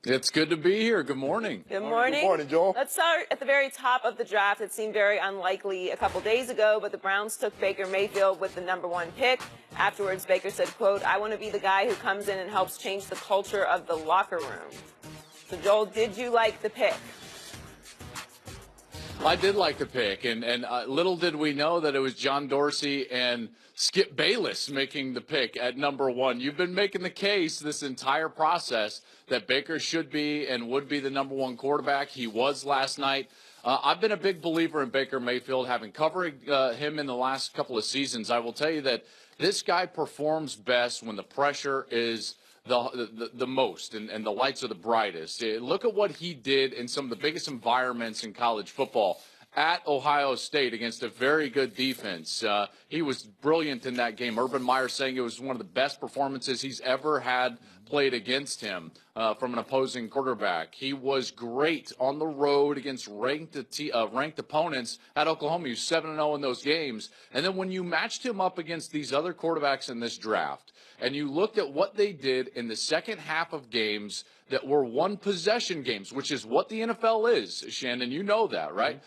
It's good to be here. Good morning. Good morning. Good morning, Joel. Let's start at the very top of the draft. It seemed very unlikely a couple days ago, but the Browns took Baker Mayfield with the #1 pick. Afterwards, Baker said, quote, "I want to be the guy who comes in and helps change the culture of the locker room." So, Joel, did you like the pick? I did like the pick, and little did we know that it was John Dorsey and Skip Bayless making the pick at #1. You've been making the case this entire process that Baker should be and would be the #1 quarterback. He was last night. I've been a big believer in Baker Mayfield, having covered him in the last couple of seasons. I will tell you that this guy performs best when the pressure is the most and the lights are the brightest. Look at what he did in some of the biggest environments in college football. At Ohio State against a very good defense. He was brilliant in that game. Urban Meyer saying it was one of the best performances he's ever had played against him from an opposing quarterback. He was great on the road against ranked opponents at Oklahoma. He was 7-0 in those games. And then when you matched him up against these other quarterbacks in this draft, and you looked at what they did in the second half of games that were one-possession games, which is what the NFL is, Shannon. You know that, right?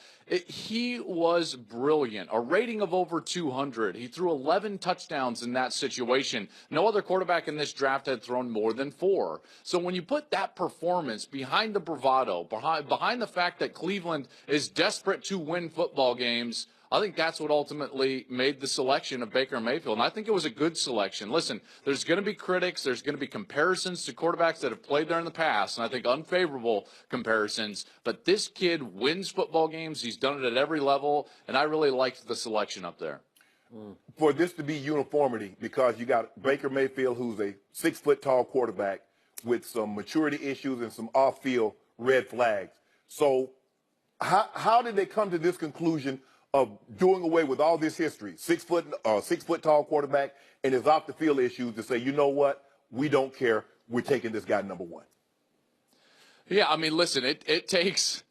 He was brilliant. A rating of over 200. He threw 11 touchdowns in that situation. No other quarterback in this draft had thrown more than 4. So when you put that performance behind the bravado, behind the fact that Cleveland is desperate to win football games, I think that's what ultimately made the selection of Baker Mayfield. And I think it was a good selection. Listen, there's going to be critics. There's going to be comparisons to quarterbacks that have played there in the past, and I think unfavorable comparisons. But this kid wins football games. He's done it at every level, and I really liked the selection up there. For this to be uniformity, because you got Baker Mayfield, who's a 6-foot-tall quarterback with some maturity issues and some off-field red flags. So how did they come to this conclusion of doing away with all this history, 6-foot-tall quarterback and his off-the-field issues, to say, you know what, we don't care, we're taking this guy #1? Yeah, I mean, listen, it takes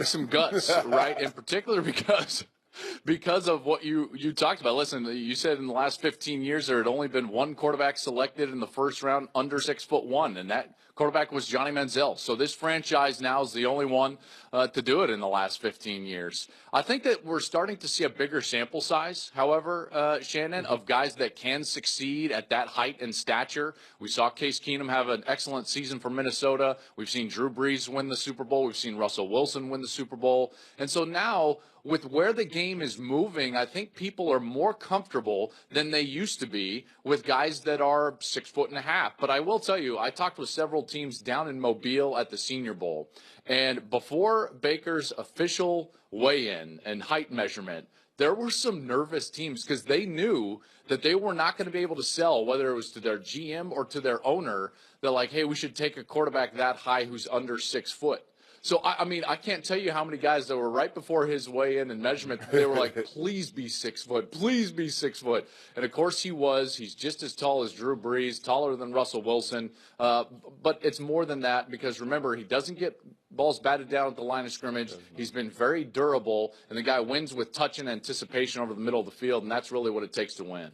some guts, right? In particular because of what you talked about. Listen, you said in the last 15 years there had only been one quarterback selected in the first round under 6'1", and that quarterback was Johnny Manziel. So this franchise now is the only one to do it in the last 15 years. I think that we're starting to see a bigger sample size, however, Shannon, of guys that can succeed at that height and stature. We saw Case Keenum have an excellent season for Minnesota. We've seen Drew Brees win the Super Bowl. We've seen Russell Wilson win the Super Bowl. And so now, with where the game is moving, I think people are more comfortable than they used to be with guys that are 6'1". But I will tell you, I talked with several teams down in Mobile at the Senior Bowl, and before Baker's official weigh-in and height measurement, there were some nervous teams because they knew that they were not going to be able to sell, whether it was to their GM or to their owner. They're like, hey, we should take a quarterback that high who's under 6 foot. So, I mean, I can't tell you how many guys that were right before his weigh-in and measurement, they were like, please be 6 foot, please be 6 foot. And, of course, he was. He's just as tall as Drew Brees, taller than Russell Wilson. But it's more than that because, remember, he doesn't get balls batted down at the line of scrimmage. He's been very durable, and the guy wins with touch and anticipation over the middle of the field, and that's really what it takes to win.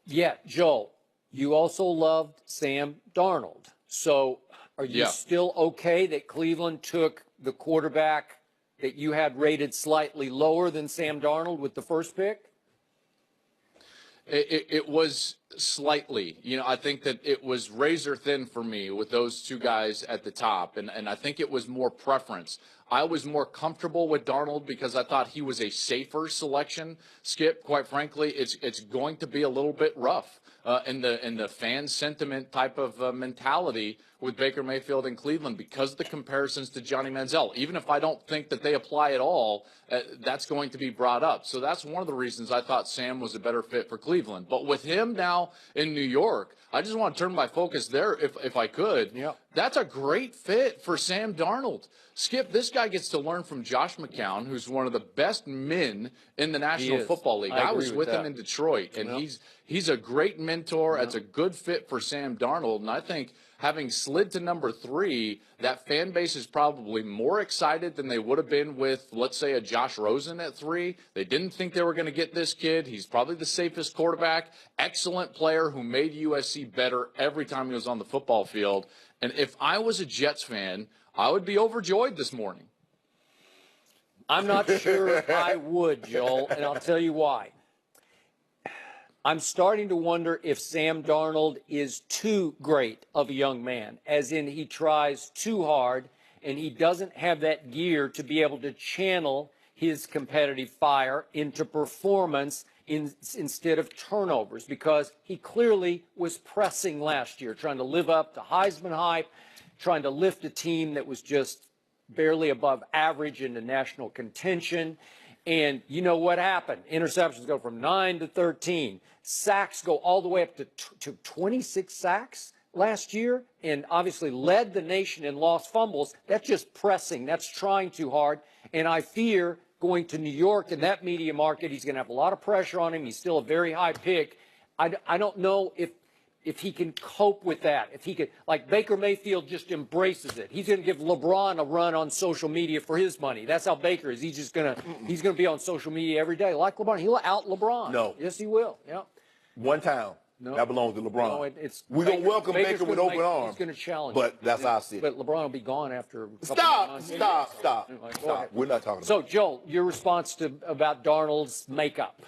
Yeah, Joel, you also loved Sam Darnold. So are you still okay that Cleveland took the quarterback that you had rated slightly lower than Sam Darnold with the first pick? It was slightly. You know, I think that it was razor thin for me with those two guys at the top, and I think it was more preference. I was more comfortable with Darnold because I thought he was a safer selection. Skip, quite frankly, it's going to be a little bit rough in the fan sentiment type of mentality with Baker Mayfield in Cleveland because of the comparisons to Johnny Manziel. Even if I don't think that they apply at all, that's going to be brought up. So that's one of the reasons I thought Sam was a better fit for Cleveland. But with him now in New York, I just want to turn my focus there if I could. Yeah. That's a great fit for Sam Darnold. Skip, this guy gets to learn from Josh McCown, who's one of the best men in the National Football League. I was with him in Detroit, and he's a great mentor. It's a good fit for Sam Darnold, and I think having slid to number 3, that fan base is probably more excited than they would have been with, let's say, a Josh Rosen at 3. They didn't think they were going to get this kid. He's probably the safest quarterback, excellent player who made USC better every time he was on the football field. And if I was a Jets fan, I would be overjoyed this morning. I'm not sure I would, Joel, and I'll tell you why. I'm starting to wonder if Sam Darnold is too great of a young man, as in he tries too hard and he doesn't have that gear to be able to channel his competitive fire into performance instead of turnovers, because he clearly was pressing last year, trying to live up to Heisman hype, trying to lift a team that was just barely above average into national contention. And you know what happened? Interceptions go from 9 to 13. Sacks go all the way up to 26 sacks last year, and obviously led the nation in lost fumbles. That's just pressing. That's trying too hard. And I fear going to New York in that media market, he's going to have a lot of pressure on him. He's still a very high pick. I don't know if he can cope with that. If he could, like Baker Mayfield just embraces it. He's going to give LeBron a run on social media for his money. That's how Baker is. He's going to be on social media every day. Like LeBron, he'll out LeBron. No. Yes, he will. Yeah. One town. No. That belongs to LeBron. No, We're going to welcome Baker with open arms. He's going to challenge. But that's our city. But LeBron will be gone after a couple Stop. months. Stop. Anyway, Stop. We're not talking about So, Joel, your response about Darnold's makeup.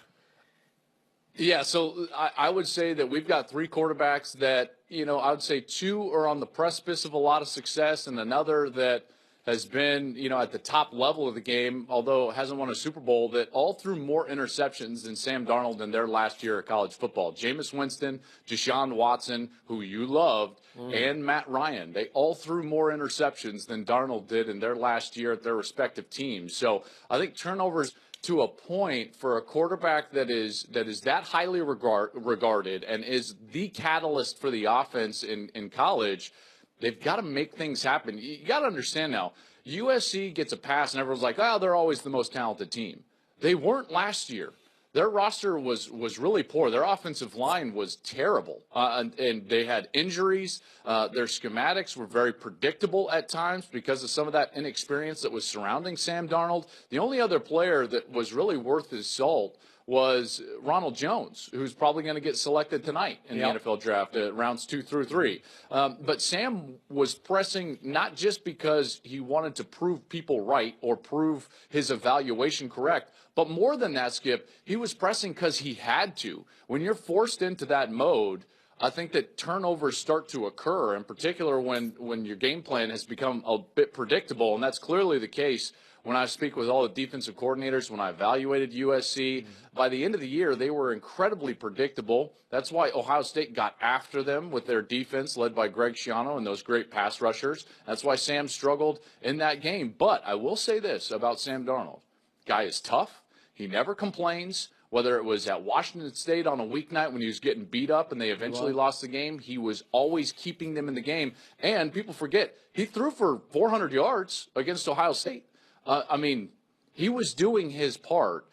Yeah, so I would say that we've got three quarterbacks that, I would say two are on the precipice of a lot of success and another that has been, at the top level of the game, although hasn't won a Super Bowl, that all threw more interceptions than Sam Darnold in their last year of college football. Jameis Winston, Deshaun Watson, who you loved, and Matt Ryan. They all threw more interceptions than Darnold did in their last year at their respective teams. So I think turnovers to a point for a quarterback that is that highly regarded and is the catalyst for the offense in college, they've got to make things happen. You got to understand now, USC gets a pass and everyone's like, oh, they're always the most talented team. They weren't last year. Their roster was really poor. Their offensive line was terrible, and they had injuries. Their schematics were very predictable at times because of some of that inexperience that was surrounding Sam Darnold. The only other player that was really worth his salt was Ronald Jones, who's probably going to get selected tonight in the NFL draft, rounds 2 through 3. But Sam was pressing not just because he wanted to prove people right or prove his evaluation correct, but more than that, Skip, he was pressing because he had to. When you're forced into that mode, I think that turnovers start to occur, in particular when your game plan has become a bit predictable, and that's clearly the case when I speak with all the defensive coordinators, when I evaluated USC. By the end of the year, they were incredibly predictable. That's why Ohio State got after them with their defense led by Greg Schiano and those great pass rushers. That's why Sam struggled in that game. But I will say this about Sam Darnold. Guy is tough. He never complains. Whether it was at Washington State on a weeknight when he was getting beat up and they eventually lost the game, he was always keeping them in the game. And people forget, he threw for 400 yards against Ohio State. I mean, he was doing his part.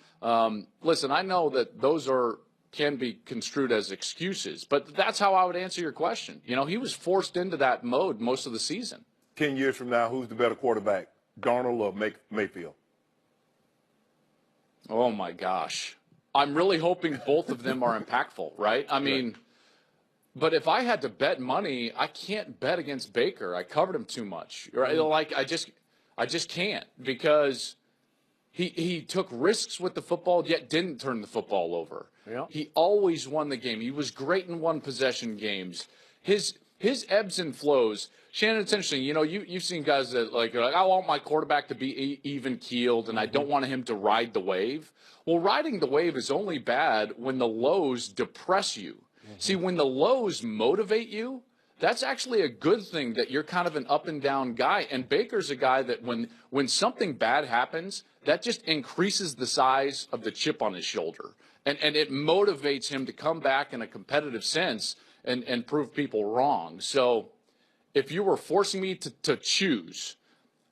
Listen, I know that those can be construed as excuses, but that's how I would answer your question. He was forced into that mode most of the season. 10 years from now, who's the better quarterback, Darnold or Mayfield? Oh, my gosh. I'm really hoping both of them are impactful, right? I mean, but if I had to bet money, I can't bet against Baker. I covered him too much. Right? Like, I just can't, because he took risks with the football, yet didn't turn the football over. Yeah. He always won the game. He was great in one-possession games. His ebbs and flows. Shannon, it's interesting. You've seen guys that like I want my quarterback to be even-keeled, and I don't want him to ride the wave. Well, riding the wave is only bad when the lows depress you. See, when the lows motivate you, that's actually a good thing, that you're kind of an up-and-down guy. And Baker's a guy that when something bad happens, that just increases the size of the chip on his shoulder. And it motivates him to come back in a competitive sense and prove people wrong. So if you were forcing me to choose,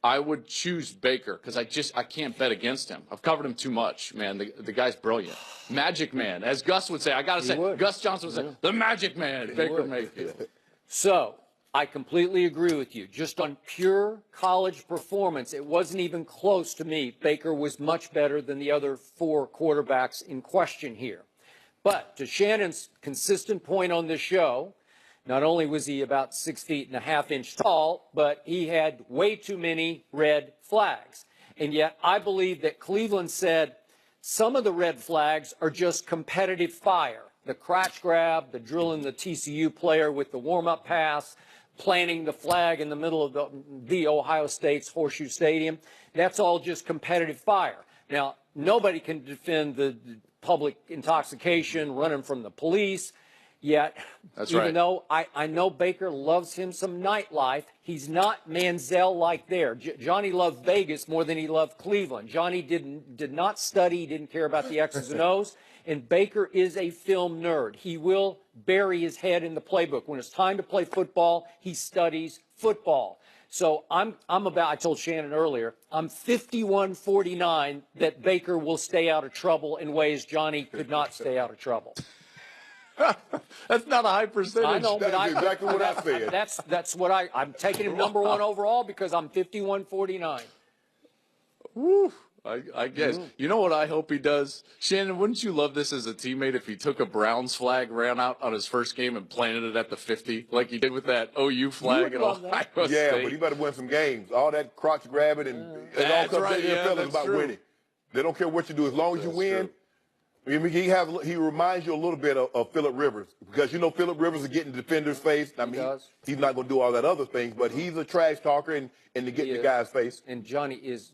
I would choose Baker, because I can't bet against him. I've covered him too much, man. The guy's brilliant. Magic Man. As Gus would say, I got to say, Gus Johnson would say, the Magic Man, Baker Mayfield. So I completely agree with you. Just on pure college performance, it wasn't even close to me. Baker was much better than the other four quarterbacks in question here. But to Shannon's consistent point on this show, Not only was he about 6.5 feet tall, but he had way too many red flags. And yet I believe that Cleveland said some of the red flags are just competitive fire. The crotch grab, the drilling the TCU player with the warm-up pass, planting the flag in the middle of the Ohio State's Horseshoe Stadium. That's all just competitive fire. Now, nobody can defend the public intoxication, running from the police. Yet, even though I know Baker loves him some nightlife, he's not Manziel-like there. Johnny loved Vegas more than he loved Cleveland. Johnny did not study, didn't care about the X's and O's, and Baker is a film nerd. He will bury his head in the playbook. When it's time to play football, he studies football. So I told Shannon earlier, I'm 51-49 that Baker will stay out of trouble in ways Johnny could not stay out of trouble. That's not a high percentage. I know, but that's exactly what I said. That's what I'm taking him number one overall because I'm 51-49. Woo. I guess. You know what I hope he does? Shannon, wouldn't you love this as a teammate if he took a Browns flag, ran out on his first game, and planted it at the 50, like he did with that OU flag at Ohio State? Yeah, but he better win some games. All that crotch grabbing and it all comes to the NFL is about winning. They don't care what you do as long as you win. True. I mean, he reminds you a little bit of Phillip Rivers because, you know, Phillip Rivers is getting the defender's face. I mean, he's not going to do all that other things, but he's a trash talker and to get in the guy's face. And Johnny is,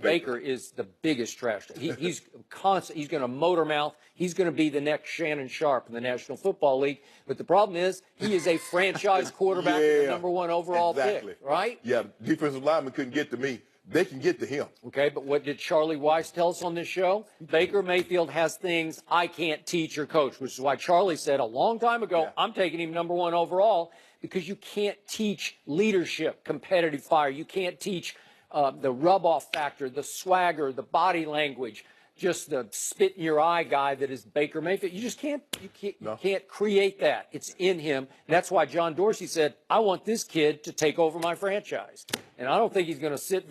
Baker is the biggest trash talker. He's constant. He's going to motor mouth. He's going to be the next Shannon Sharp in the National Football League. But the problem is he is a franchise quarterback with the #1 overall pick, right? Yeah, defensive lineman couldn't get to me. They can get to him. Okay, but what did Charlie Weiss tell us on this show? Baker Mayfield has things I can't teach or coach, which is why Charlie said a long time ago, I'm taking him #1 overall because you can't teach leadership, competitive fire. You can't teach the rub-off factor, the swagger, the body language, just the spit in your eye guy that is Baker Mayfield. You just can't, you can't create that. It's in him. And that's why John Dorsey said, I want this kid to take over my franchise. And I don't think he's going to sit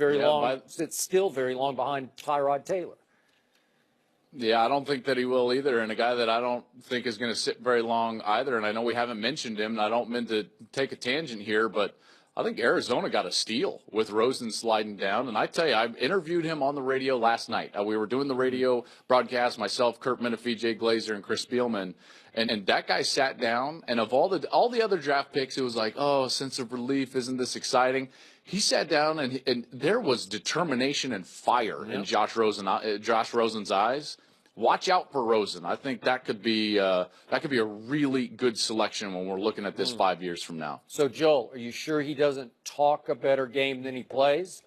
sit still very long behind Tyrod Taylor. Yeah, I don't think that he will either. And a guy that I don't think is going to sit very long either. And I know we haven't mentioned him, and I don't mean to take a tangent here, but I think Arizona got a steal with Rosen sliding down. And I tell you, I interviewed him on the radio last night. We were doing the radio broadcast, myself, Kurt Menefee, Jay Glazer, and Chris Spielman. And that guy sat down, and of all the other draft picks, it was like, oh, a sense of relief. Isn't this exciting? He sat down, and there was determination and fire in Josh Rosen's eyes. Watch out for Rosen. I think that could be a really good selection when we're looking at this 5 years from now. So, Joel, are you sure he doesn't talk a better game than he plays?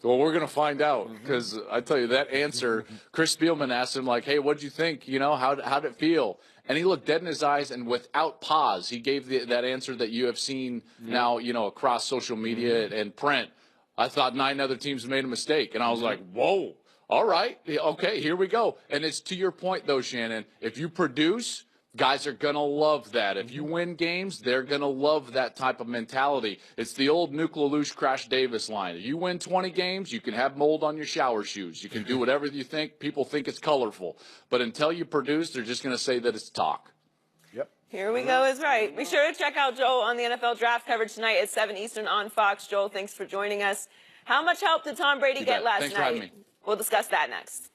Well, we're going to find out because I tell you that answer. Chris Spielman asked him, like, hey, what'd you think? You know, how'd it feel? And he looked dead in his eyes, and without pause, he gave that answer that you have seen now, you know, across social media and print. I thought 9 other teams made a mistake. And I was like, whoa, all right, okay, here we go. And it's to your point, though, Shannon, if you produce, guys are going to love that. If you win games, they're going to love that type of mentality. It's the old Nuke LaLoosh Crash Davis line. If you win 20 games, you can have mold on your shower shoes. You can do whatever you think. People think it's colorful. But until you produce, they're just going to say that it's talk. Yep. Here we go is right. Be sure to check out Joel on the NFL Draft coverage tonight at 7 Eastern on Fox. Joel, thanks for joining us. How much help did Tom Brady get last night? Thanks for having me. We'll discuss that next.